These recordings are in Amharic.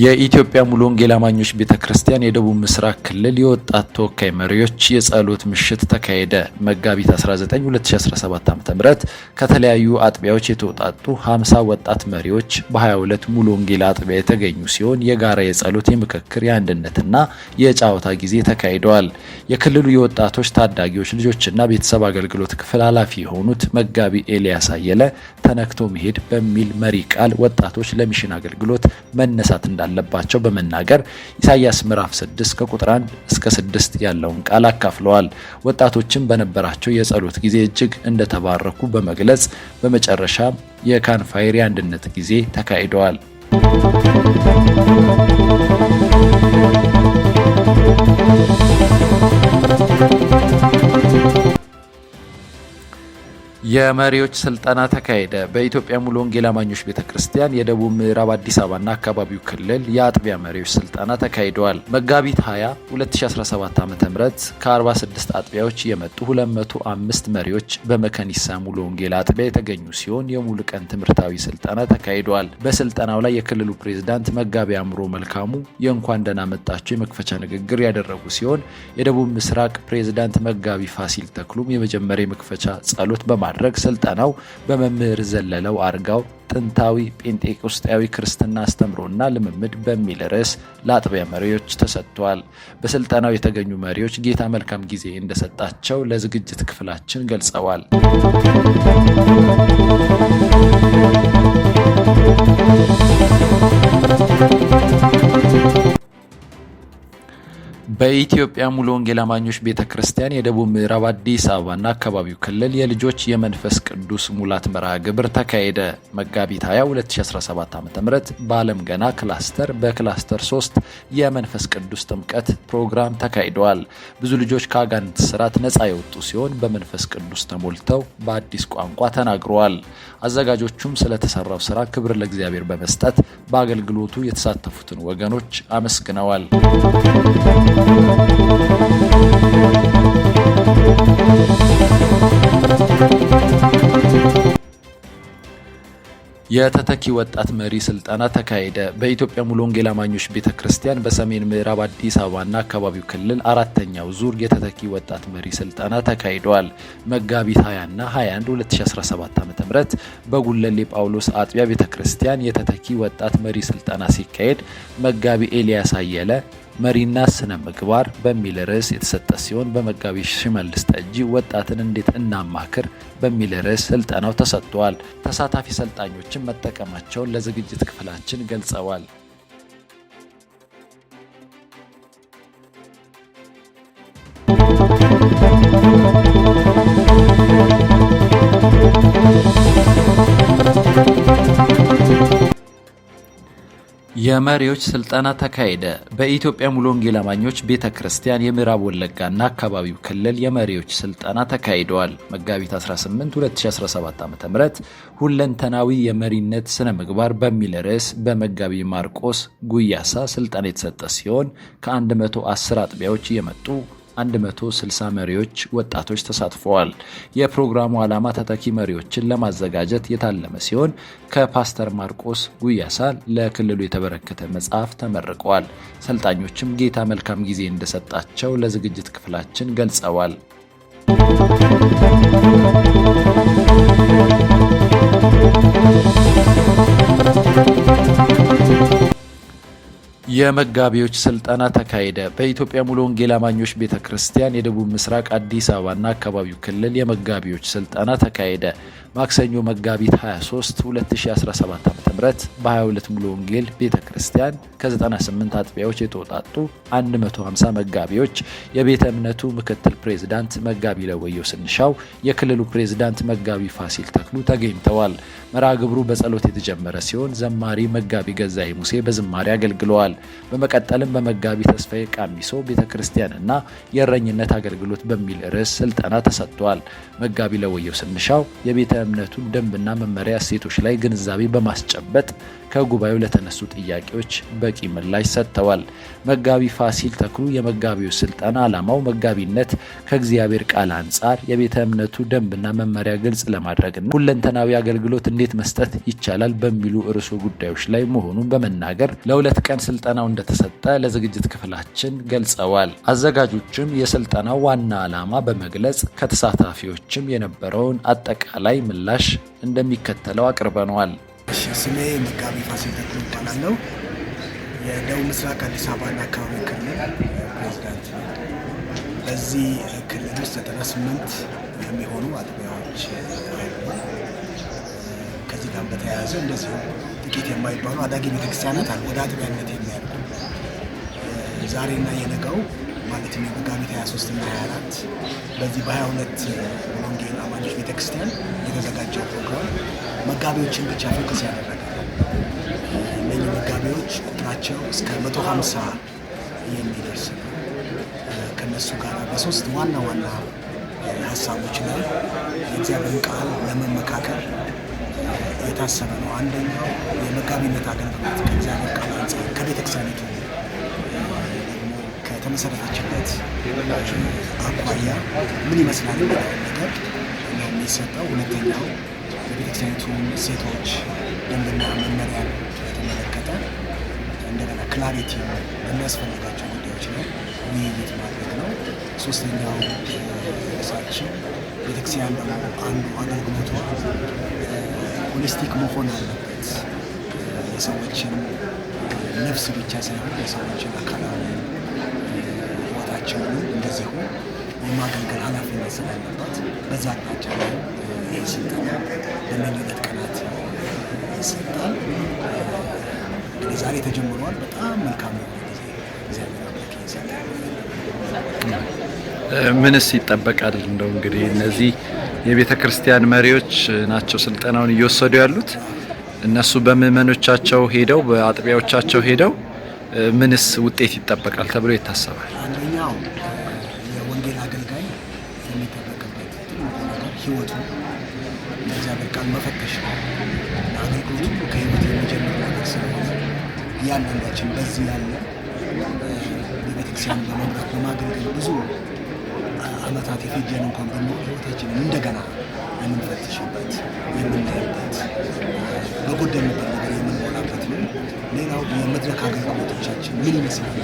የኢትዮጵያ ሙሉ ወንጌል አማኞች ቤተክርስቲያን የደቡብ ምስራቅ ክልል የወጣት ተወካይ መሪዎች የጸሎት ምሽት ተካሄደ። መጋቢት 19 2017 ዓ.ም ከተለያዩ አጥቢያዎች የተውጣጡ 50 ወጣት መሪዎች በ22 ሙሉ ወንጌል አጥቢያ የተገኙ ሲሆን የጋራ የጸሎት፣ የምክክር፣ የአንድነትና የጨዋታ ጊዜ ተካሂደዋል። የክልሉ የወጣቶች ታዳጊዎች ልጆችና ቤተሰብ አገልግሎት ክፍል ኃላፊ የሆኑት መጋቢ ኤልያስ አየለ ተነክቶ መሄድ በሚል መሪ ቃል ወጣቶች ለሚሽን አገልግሎት መነሳት እንዳለባቸው በመናገር ኢሳይያስ ምዕራፍ 6 ከቁጥር 1 እስከ 6 ያለውን ቃል አካፍለዋል። ወጣቶችም በነበራቸው የጸሎት ጊዜ እጅግ እንደተባረኩ በመግለጽ በመጨረሻ የካንፋየር የአንድነት ጊዜ ተካሂደዋል። የመሪዎች ስልጠና ተካሄደ። በኢትዮጵያ ሙሉ ወንጌል አማኞች ቤተክርስቲያን የደቡብ ምዕራብ አዲስ አበባና አካባቢው ክልል የአጥቢያ መሪዎች ስልጠና ተካሂደዋል። መጋቢት 20 2017 ዓ.ም ከ46 አጥቢያዎች የመጡ 205 መሪዎች በመከኒሳ ሙሉ ወንጌል አጥቢያ የተገኙ ሲሆን የሙሉ ቀን ትምህርታዊ ስልጠና ተካሂደዋል። በስልጠናው ላይ የክልሉ ፕሬዝዳንት መጋቢ አእምሮ መልካሙ የእንኳን ደህና መጣችሁ የመክፈቻ ንግግር ያደረጉ ሲሆን የደቡብ ምስራቅ ፕሬዝዳንት መጋቢ ፋሲል ተክሉም የመጀመሪያ የመክፈቻ ጸሎት በማድረግ ስልጠናው በመምህር ዘለለው አርጋው ጥንታዊ ጴንጤቆስጣዊ ክርስትና አስተምሮና ልምምድ በሚል ርዕስ ለአጥቢያ መሪዎች ተሰጥቷል። በስልጠናው የተገኙ መሪዎች ጌታ መልካም ጊዜ እንደሰጣቸው ለዝግጅት ክፍላችን ገልጸዋል። በኢትዮጵያ ሙሉ ወንጌል አማኞች ቤተክርስቲያን የደቡብ ምዕራብ አዲስ አበባና አካባቢው ክልል የልጆች የመንፈስ ቅዱስ ሙላት መርሃ ግብር ተካሄደ። መጋቢት 20 2017 ዓ.ም በዓለም ገና ክላስተር በክላስተር 3 የመንፈስ ቅዱስ ጥምቀት ፕሮግራም ተካሂደዋል። ብዙ ልጆች ከአጋንንት ስራት ነፃ የወጡ ሲሆን በመንፈስ ቅዱስ ተሞልተው በአዲስ ቋንቋ ተናግረዋል። አዘጋጆቹም ስለተሰራው ስራ ክብር ለእግዚአብሔር በመስጠት በአገልግሎቱ የተሳተፉትን ወገኖች አመስግነዋል። የተተኪ ወጣት መሪ ስልጠና ተካሄደ። በኢትዮጵያ ሙሉ ወንጌል አማኞች ቤተክርስቲያን በሰሜን ምዕራብ አዲስ አበባና አካባቢው ክልል አራተኛው ዙር የተተኪ ወጣት መሪ ስልጠና ተካሂደዋል። መጋቢት 20 እና 21 2017 ዓ.ም በጉለሌ ጳውሎስ አጥቢያ ቤተክርስቲያን የተተኪ ወጣት መሪ ስልጠና ሲካሄድ መጋቢ ኤልያስ አየለ መሪና ስነ ምግባር በሚል ርዕስ የተሰጠ ሲሆን በመጋቢ ሽመልስ ጠጂ ወጣትን እንዴት እናማክር በሚል ርዕስ ስልጠናው ተሰጥቷል። ተሳታፊ ሰልጣኞችን መጠቀማቸውን ለዝግጅት ክፍላችን ገልጸዋል። የመሪዎች ስልጠና ተካሄደ። በኢትዮጵያ ሙሉ ወንጌል አማኞች ቤተክርስቲያን የምዕራብ ወለጋና አካባቢው ክልል የመሪዎች ስልጠና ተካሂደዋል። መጋቢት 18 2017 ዓ.ም ሁለንተናዊ የመሪነት ስነ ምግባር በሚል ርዕስ በመጋቢ ማርቆስ ጉያሳ ስልጠና የተሰጠ ሲሆን ከ110 አጥቢያዎች የመጡ 160 መሪዎች ወጣቶች ተሳትፈዋል። የፕሮግራሙ ዓላማ ተተኪ መሪዎችን ለማዘጋጀት የታለመ ሲሆን ከፓስተር ማርቆስ ጉያሳ ለክልሉ የተበረከተ መጽሐፍ ተመርቀዋል። ሰልጣኞችም ጌታ መልካም ጊዜ እንደሰጣቸው ለዝግጅት ክፍላችን ገልጸዋል። የመጋቢዎች ስልጠና ተካሄደ። በኢትዮጵያ ሙሉ ወንጌል አማኞች ቤተክርስቲያን የደቡብ ምስራቅ አዲስ አበባና አካባቢው ክልል የመጋቢዎች ስልጠና ተካሄደ። ማክሰኞ መጋቢት 23 2017 ዓ.ም በ22 ሙሉ ወንጌል ቤተክርስቲያን ከ98 አጥቢያዎች የተውጣጡ 150 መጋቢዎች፣ የቤተ እምነቱ ምክትል ፕሬዝዳንት መጋቢ ለወየው ስንሻው፣ የክልሉ ፕሬዝዳንት መጋቢ ፋሲል ተክሉ ተገኝተዋል። መርሃ ግብሩ በጸሎት የተጀመረ ሲሆን ዘማሪ መጋቢ ገዛይ ሙሴ በዝማሬ አገልግለዋል። በመቀጠልም በመጋቢ ተስፋዬ ቃሚሶ ቤተክርስቲያንና የእረኝነት አገልግሎት በሚል ርዕስ ስልጠና ተሰጥቷል። መጋቢ ለወየው ስንሻው የቤተ እምነቱን ደንብና መመሪያ እሴቶች ላይ ግንዛቤ በማስጨበጥ ከጉባኤው ለተነሱ ጥያቄዎች በቂ ምላሽ ሰጥተዋል። መጋቢ ፋሲል ተክሉ የመጋቢው ስልጠና ዓላማው መጋቢነት ከእግዚአብሔር ቃል አንጻር የቤተ እምነቱ ደንብና መመሪያ ግልጽ ለማድረግና ሁለንተናዊ አገልግሎት እንዴት መስጠት ይቻላል በሚሉ ርዕሰ ጉዳዮች ላይ መሆኑን በመናገር ለ2 ቀን ስልጠናው እንደተሰጠ ለዝግጅት ክፍላችን ገልጸዋል። አዘጋጆችም የስልጠናው ዋና ዓላማ በመግለጽ ከተሳታፊዎችም የነበረውን አጠቃላይ ምላሽ እንደሚከተለው አቅርበነዋል። ስሜ መጋቢ ፋሲል ተክሉ እባላለሁ። የደቡብ ምስራቅ አዲስ አበባና አካባቢ ክልል ፕሬዝዳንት ነው። በዚህ ክልል ውስጥ 98 የሚሆኑ አጥቢያዎች ከዚህ ጋር በተያያዘ እንደዚሁ ጥቂት የማይባሉ አዳጊ ቤተክርስቲያናት አሉ ወደ አጥቢያነት የሚያደርጉ ዛሬና የነገው ማለትም የመጋቢት 23 እና 24 በዚህ በ22 ወንጌል አማኞች ቤተክርስቲያን የተዘጋጀው ፕሮግራም መጋቢዎችን ብቻ ፎከስ ያደረገ እነዚህ መጋቢዎች ቁጥራቸው እስከ 150 የሚደርስ ነው። ከነሱ ጋር በሶስት ዋና ሀሳቦች ላይ የእግዚአብሔርን ቃል ለመመካከር የታሰበ ነው። አንደኛው የመጋቢነት አገልግሎት ከእግዚአብሔር ቃል አንጻር ከቤተክርስቲያኒቱ ከተመሰረተችበት አኳያ ምን ይመስላል የሚለውን ነገር ነው የሚሰጠው። ሁለተኛው የቤተክርስቲያኒቱ እሴቶች ደንብና መመሪያን የተመለከተ እንደገና ክላሪቲ በሚያስፈልጋቸው ጉዳዮች ላይ ውይይት ማድረግ ነው። ሶስተኛው ርዕሳችን ቤተክርስቲያን ደግሞ አንዱ አገልግሎቷ ሆሊስቲክ መሆን አለበት። የሰዎችን ነፍስ ብቻ ሳይሆን የሰዎችን አካላዊ ሕይወታቸውን እንደዚሁ የማገልገል ኃላፊነት ስላለባት በዛ አቅጣጫ ላይ ይህ ስልጠና በእነዚህ 2 ቀናት ይሰጣል። እንግዲህ ዛሬ ተጀምሯል። በጣም መልካም የሆነ ጊዜ እግዚአብሔር አምላክ ይሰጣል። ምንስ ይጠበቃል? እንደው እንግዲህ እነዚህ የቤተ ክርስቲያን መሪዎች ናቸው ስልጠናውን እየወሰዱ ያሉት። እነሱ በምዕመኖቻቸው ሄደው በአጥቢያዎቻቸው ሄደው ምንስ ውጤት ይጠበቃል ተብሎ ይታሰባል? አንደኛው የወንጌል አገልጋይ የሚጠበቅበት ትልቁ ነገር ሕይወቱ ለእግዚአብሔር ቃል መፈተሽ ነው። አገልግሎቱ ከሕይወት የሚጀምር ነገር ስለሆነ እያንዳንዳችን በዚህ ያለ በቤተክርስቲያን በመምራት በማገልገል ብዙ ዓመታት የፈጀን እንኳን በሚሆን ሕይወታችንን እንደገና የምንፈትሽበት የምናይበት በጎደልንበት ነገር የምንሞላበት ነው። ሌላው የመድረክ አገልግሎቶቻችን ምን ይመስላል፣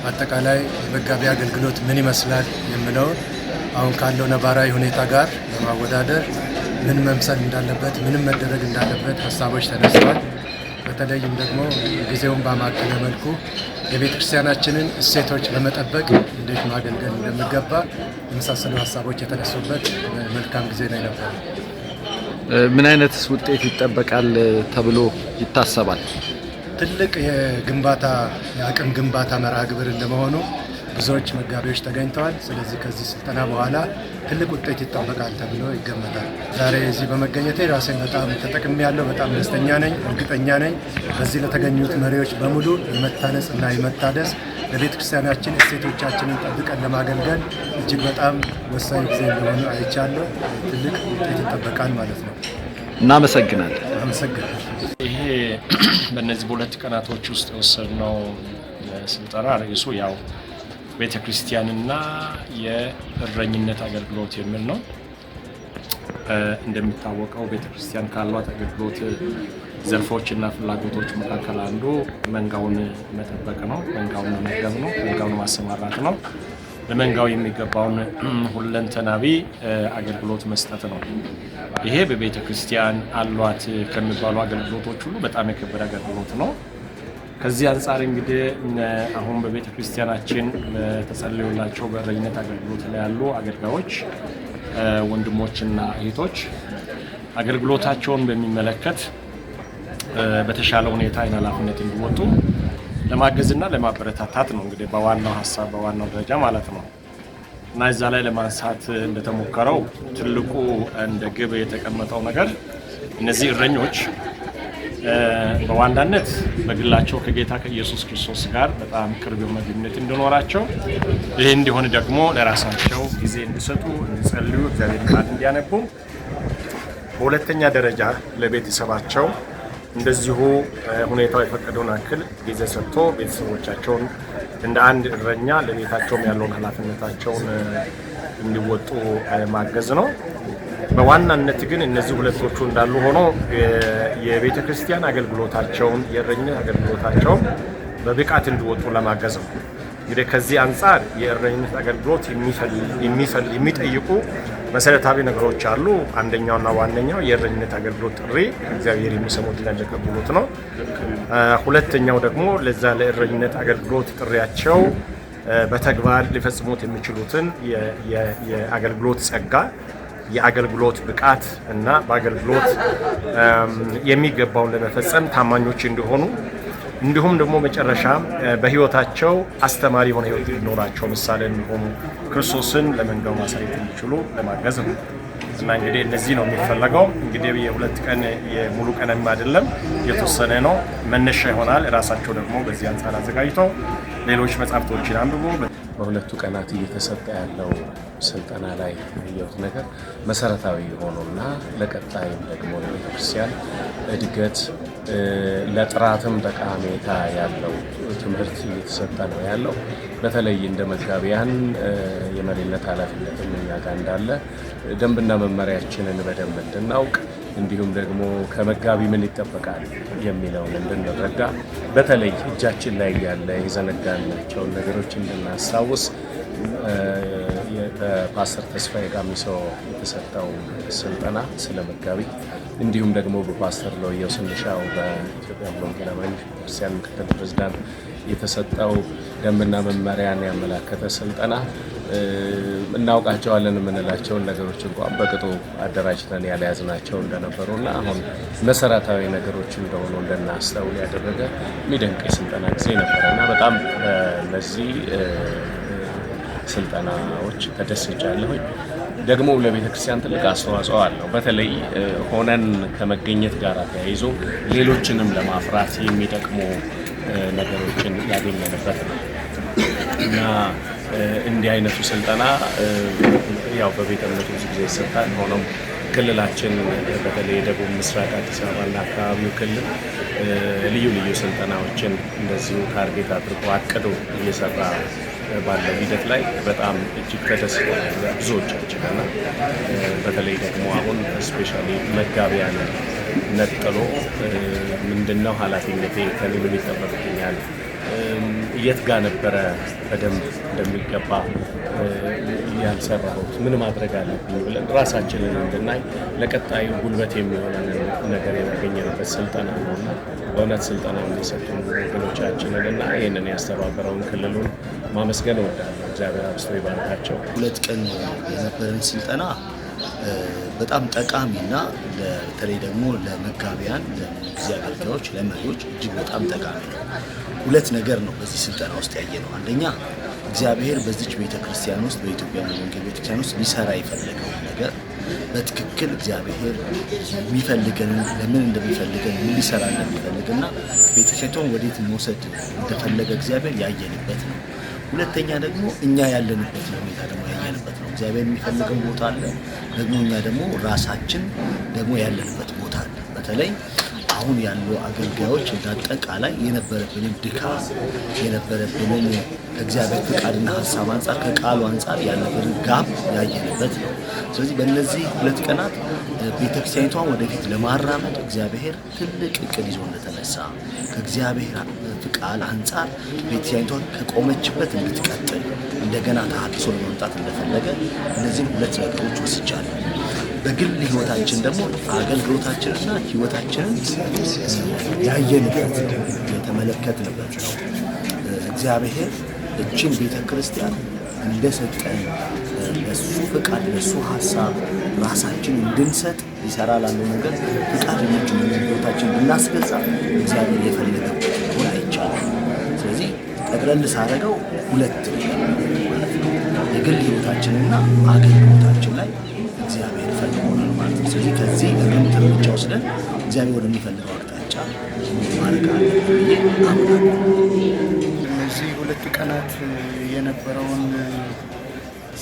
አጠቃላይ የመጋቢ አገልግሎት ምን ይመስላል የሚለውን አሁን ካለው ነባራዊ ሁኔታ ጋር በማወዳደር ምን መምሰል እንዳለበት ምንም መደረግ እንዳለበት ሀሳቦች ተነስተዋል። በተለይም ደግሞ ጊዜውን ባማከለ መልኩ የቤተ ክርስቲያናችንን እሴቶች በመጠበቅ እንዴት ማገልገል እንደሚገባ የመሳሰሉ ሀሳቦች የተነሱበት መልካም ጊዜ ነው የነበረው። ምን አይነት ውጤት ይጠበቃል ተብሎ ይታሰባል? ትልቅ የአቅም ግንባታ መርሃ ግብር እንደመሆኑ ብዙዎች መጋቢዎች ተገኝተዋል። ስለዚህ ከዚህ ስልጠና በኋላ ትልቅ ውጤት ይጠበቃል ተብሎ ይገመታል። ዛሬ እዚህ በመገኘቴ ራሴን በጣም ተጠቅሜያለሁ። በጣም ደስተኛ ነኝ። እርግጠኛ ነኝ በዚህ ለተገኙት መሪዎች በሙሉ የመታነጽ እና የመታደስ ለቤተ ክርስቲያናችን እሴቶቻችንን ጠብቀን ለማገልገል እጅግ በጣም ወሳኝ ጊዜ እንደሆኑ አይቻለሁ። ትልቅ ውጤት ይጠበቃል ማለት ነው። እናመሰግናለን። አመሰግናለሁ። ይሄ በእነዚህ በ2 ቀናቶች ውስጥ የወሰድነው ስልጠና ርዕሱ ያው ቤተ ክርስቲያንና የእረኝነት አገልግሎት የሚል ነው። እንደሚታወቀው ቤተ ክርስቲያን ካሏት አገልግሎት ዘርፎችና ፍላጎቶች መካከል አንዱ መንጋውን መጠበቅ ነው፣ መንጋውን መመገብ ነው፣ መንጋውን ማሰማራት ነው፣ ለመንጋው የሚገባውን ሁለንተናዊ አገልግሎት መስጠት ነው። ይሄ በቤተ ክርስቲያን አሏት ከሚባሉ አገልግሎቶች ሁሉ በጣም የከበረ አገልግሎት ነው። ከዚህ አንጻር እንግዲህ አሁን በቤተ ክርስቲያናችን ተጸልዮላቸው በእረኝነት አገልግሎት ላይ ያሉ አገልጋዮች ወንድሞችና እህቶች አገልግሎታቸውን በሚመለከት በተሻለ ሁኔታ ኃላፊነት እንዲወጡ ለማገዝና ለማበረታታት ነው እንግዲህ በዋናው ሀሳብ በዋናው ደረጃ ማለት ነው። እና እዛ ላይ ለማንሳት እንደተሞከረው ትልቁ እንደ ግብ የተቀመጠው ነገር እነዚህ እረኞች በዋናነት በግላቸው ከጌታ ከኢየሱስ ክርስቶስ ጋር በጣም ቅርብ የሆነ ግንኙነት እንዲኖራቸው፣ ይህ እንዲሆን ደግሞ ለራሳቸው ጊዜ እንዲሰጡ፣ እንዲጸልዩ፣ እግዚአብሔር ቃል እንዲያነቡ በሁለተኛ ደረጃ ለቤተሰባቸው እንደዚሁ ሁኔታው የፈቀደውን አክል ጊዜ ሰጥቶ ቤተሰቦቻቸውን እንደ አንድ እረኛ ለቤታቸውም ያለውን ኃላፊነታቸውን እንዲወጡ ማገዝ ነው። በዋናነት ግን እነዚህ ሁለቶቹ እንዳሉ ሆኖ የቤተ ክርስቲያን አገልግሎታቸውን የእረኝነት አገልግሎታቸውን በብቃት እንዲወጡ ለማገዝ ነው። እንግዲህ ከዚህ አንጻር የእረኝነት አገልግሎት የሚጠይቁ መሰረታዊ ነገሮች አሉ። አንደኛውና ዋነኛው የእረኝነት አገልግሎት ጥሪ እግዚአብሔር የሚሰሙትና የሚቀበሉት ነው። ሁለተኛው ደግሞ ለዛ ለእረኝነት አገልግሎት ጥሪያቸው በተግባር ሊፈጽሙት የሚችሉትን የአገልግሎት ጸጋ፣ የአገልግሎት ብቃት እና በአገልግሎት የሚገባውን ለመፈጸም ታማኞች እንዲሆኑ እንዲሁም ደግሞ መጨረሻ በህይወታቸው አስተማሪ የሆነ ህይወት እንዲኖራቸው ምሳሌ እንዲሆኑ ክርስቶስን ለመንጋው ማሳየት እንዲችሉ ለማገዝ ነው እና እንግዲህ እነዚህ ነው የሚፈለገው። እንግዲህ የሁለት ቀን የሙሉ ቀንም አይደለም፣ የተወሰነ ነው፣ መነሻ ይሆናል። ራሳቸው ደግሞ በዚህ አንጻር አዘጋጅተው ሌሎች መጻሕፍቶችን አንብቦ በሁለቱ ቀናት እየተሰጠ ያለው ስልጠና ላይ ያየሁት ነገር መሰረታዊ ሆኖና ለቀጣይም ደግሞ ለቤተክርስቲያን እድገት ለጥራትም ጠቀሜታ ያለው ትምህርት እየተሰጠ ነው ያለው። በተለይ እንደ መጋቢያን የመሪነት ኃላፊነትም እኛ ጋር እንዳለ ደንብና መመሪያችንን በደንብ እንድናውቅ እንዲሁም ደግሞ ከመጋቢ ምን ይጠበቃል የሚለውን እንድንረዳ በተለይ እጃችን ላይ ያለ የዘነጋናቸውን ነገሮች እንድናስታውስ በፓስተር ተስፋዬ ጋሚሶ የተሰጠው ስልጠና ስለ መጋቢ እንዲሁም ደግሞ በፓስተር ለወየው ስንሻው በኢትዮጵያ ወንጌል አማኞች ቤተክርስቲያን ምክትል ፕሬዝዳንት የተሰጠው ደንብና መመሪያን ያመላከተ ስልጠና እናውቃቸዋለን የምንላቸውን ነገሮች እንኳን በቅጡ አደራጅተን ያልያዝናቸው እንደነበሩና አሁን መሰረታዊ ነገሮች እንደሆኑ እንድናስተውል ያደረገ የሚደንቅ የስልጠና ጊዜ ነበረና በጣም እነዚህ ስልጠናዎች ተደስቻለሁኝ። ደግሞ ለቤተ ክርስቲያን ትልቅ አስተዋጽኦ አለው። በተለይ ሆነን ከመገኘት ጋር ተያይዞ ሌሎችንም ለማፍራት የሚጠቅሙ ነገሮችን ያገኘንበት ነው እና እንዲህ አይነቱ ስልጠና ያው በቤተ እምነቱ ብዙ ጊዜ ይሰጣል። ሆኖም ክልላችን በተለይ የደቡብ ምስራቅ አዲስ አበባና አካባቢው ክልል ልዩ ልዩ ስልጠናዎችን እንደዚሁ ታርጌት አድርጎ አቅዶ እየሰራ ባለው ሂደት ላይ በጣም እጅግ ተደስተናል ብዙዎቻችን እና በተለይ ደግሞ አሁን ስፔሻሊ መጋቢያን ነጥሎ ምንድነው ኃላፊነቴ ከኔ ምን ይጠበቅብኛል የት ጋር ነበረ በደንብ እንደሚገባ ያልሰራሁት ምን ማድረግ አለብኝ ብለን ራሳችንን እንድናይ ለቀጣዩ ጉልበት የሚሆነን ነገር ያገኘንበት ስልጠና ነውና በእውነት ስልጠና የሚሰጡን ወገኖቻችንን እና ይህንን ያስተባበረውን ክልሉን ማመስገን እወዳለሁ። እግዚአብሔር አብዝቶ ይባርካቸው። ሁለት ቀን የነበረን ስልጠና በጣም ጠቃሚና በተለይ ደግሞ ለመጋቢያን፣ ለጊዜ አገልጋዮች፣ ለመሪዎች እጅግ በጣም ጠቃሚ ነው። ሁለት ነገር ነው በዚህ ስልጠና ውስጥ ያየነው። አንደኛ እግዚአብሔር በዚች ቤተክርስቲያን ውስጥ በኢትዮጵያ ወንጌል ቤተክርስቲያን ውስጥ ሊሰራ የፈለገው ነገር በትክክል እግዚአብሔር የሚፈልገን ለምን እንደሚፈልገን ምን ሊሰራ እንደሚፈልግና ቤተክርስቲያኑን ወዴት መውሰድ እንደፈለገ እግዚአብሔር ያየንበት ነው። ሁለተኛ ደግሞ እኛ ያለንበት ሁኔታ ደግሞ ያየንበት ነው። እግዚአብሔር የሚፈልገው ቦታ አለ፣ ደግሞ እኛ ደግሞ ራሳችን ደግሞ ያለንበት ቦታ አለ። በተለይ አሁን ያሉ አገልጋዮች እንዳጠቃላይ የነበረብንን ድካም የነበረብንን ከእግዚአብሔር ፍቃድና ሀሳብ አንጻር ከቃሉ አንጻር ያለብንን ጋብ ያየንበት ነው። ስለዚህ በእነዚህ ሁለት ቀናት ቤተክርስቲያኒቷን ወደፊት ለማራመድ እግዚአብሔር ትልቅ እቅድ ይዞ እንደተነሳ ከእግዚአብሔር ፍቃድ አንጻር ቤተክርስቲያኒቷን ከቆመችበት እንድትቀጥል እንደገና ተሃድሶ ለማምጣት እንደፈለገ እነዚህም ሁለት ነገሮች ወስጃለሁ። በግል ህይወታችን ደግሞ አገልግሎታችንና ህይወታችንን ያየንበት የተመለከትንበት ነው። እግዚአብሔር እችን ቤተ ክርስቲያን እንደሰጠን ለሱ ፍቃድ ለሱ ሀሳብ ራሳችን እንድንሰጥ ሊሰራ ላለው ነገር ፍቃደኞች ህይወታችን ብናስገዛ እግዚአብሔር የፈለገው ሆን አይቻልም። ስለዚህ ጠቅለል ሳደርገው ሁለት ማለት ነው። የግል ህይወታችንና አገልግሎታችን ላይ እግዚአብሔር ፈልጎናል ማለት ነው። ስለዚህ ከዚህ እርምጃ ወስደን እግዚአብሔር ወደሚፈልገው አቅጣጫ ማድረግ አለብን ብዬ አምናለሁ። እነዚህ ሁለት ቀናት የነበረውን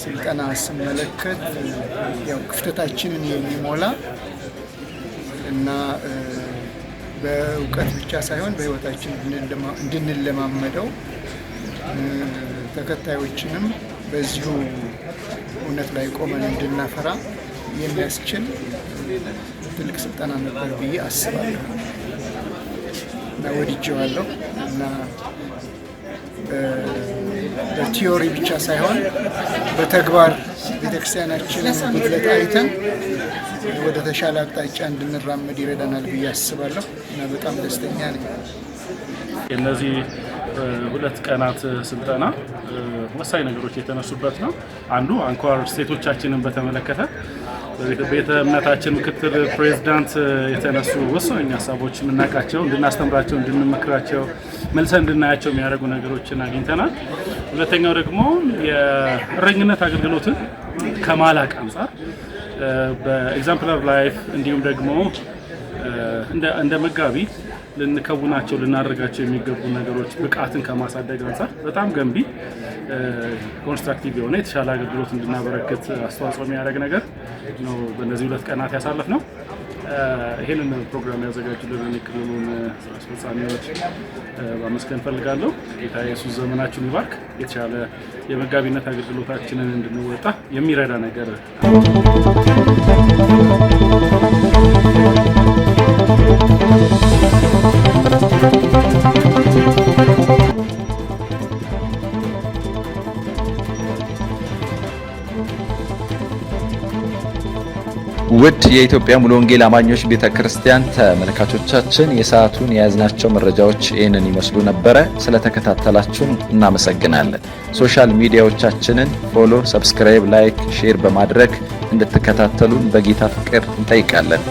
ስልጠና ስመለከት ያው ክፍተታችንን የሚሞላ እና በእውቀት ብቻ ሳይሆን በህይወታችን እንድንለማመደው ተከታዮችንም በዚሁ እውነት ላይ ቆመን እንድናፈራ የሚያስችል ትልቅ ስልጠና ነበር ብዬ አስባለሁ እና ወድጄዋለሁ እና በቲዮሪ ብቻ ሳይሆን በተግባር ቤተክርስቲያናችንን ጉድለት አይተን ወደ ተሻለ አቅጣጫ እንድንራመድ ይረዳናል ብዬ አስባለሁ እና በጣም ደስተኛ ነኝ። እነዚህ 2 ቀናት ስልጠና ወሳኝ ነገሮች የተነሱበት ነው። አንዱ አንኳር ስቴቶቻችንን በተመለከተ ቤተ እምነታችን ምክትል ፕሬዝዳንት የተነሱ ወሳኝ ሀሳቦች የምናውቃቸው እንድናስተምራቸው፣ እንድንመክራቸው፣ መልሰን እንድናያቸው የሚያደርጉ ነገሮችን አግኝተናል። ሁለተኛው ደግሞ የእረኝነት አገልግሎትን ከማላቅ አንጻር በኤግዛምፕላር ላይፍ እንዲሁም ደግሞ እንደ መጋቢ ልንከውናቸው ልናደርጋቸው የሚገቡ ነገሮች ብቃትን ከማሳደግ አንጻር በጣም ገንቢ ኮንስትራክቲቭ የሆነ የተሻለ አገልግሎት እንድናበረክት አስተዋጽኦ የሚያደርግ ነገር ነው በእነዚህ 2 ቀናት ያሳለፍነው። ይህንን ፕሮግራም ያዘጋጁልን የክልሉን ስራ አስፈጻሚዎች ማመስገን ፈልጋለሁ። ጌታ ኢየሱስ ዘመናችሁን ይባርክ። የተሻለ የመጋቢነት አገልግሎታችንን እንድንወጣ የሚረዳ ነገር ውድ የኢትዮጵያ ሙሉ ወንጌል አማኞች ቤተክርስቲያን ተመልካቾቻችን የሰዓቱን የያዝናቸው መረጃዎች ይህንን ይመስሉ ነበረ። ስለተከታተላችሁን እናመሰግናለን። ሶሻል ሚዲያዎቻችንን ፎሎ፣ ሰብስክራይብ፣ ላይክ፣ ሼር በማድረግ እንድትከታተሉን በጌታ ፍቅር እንጠይቃለን።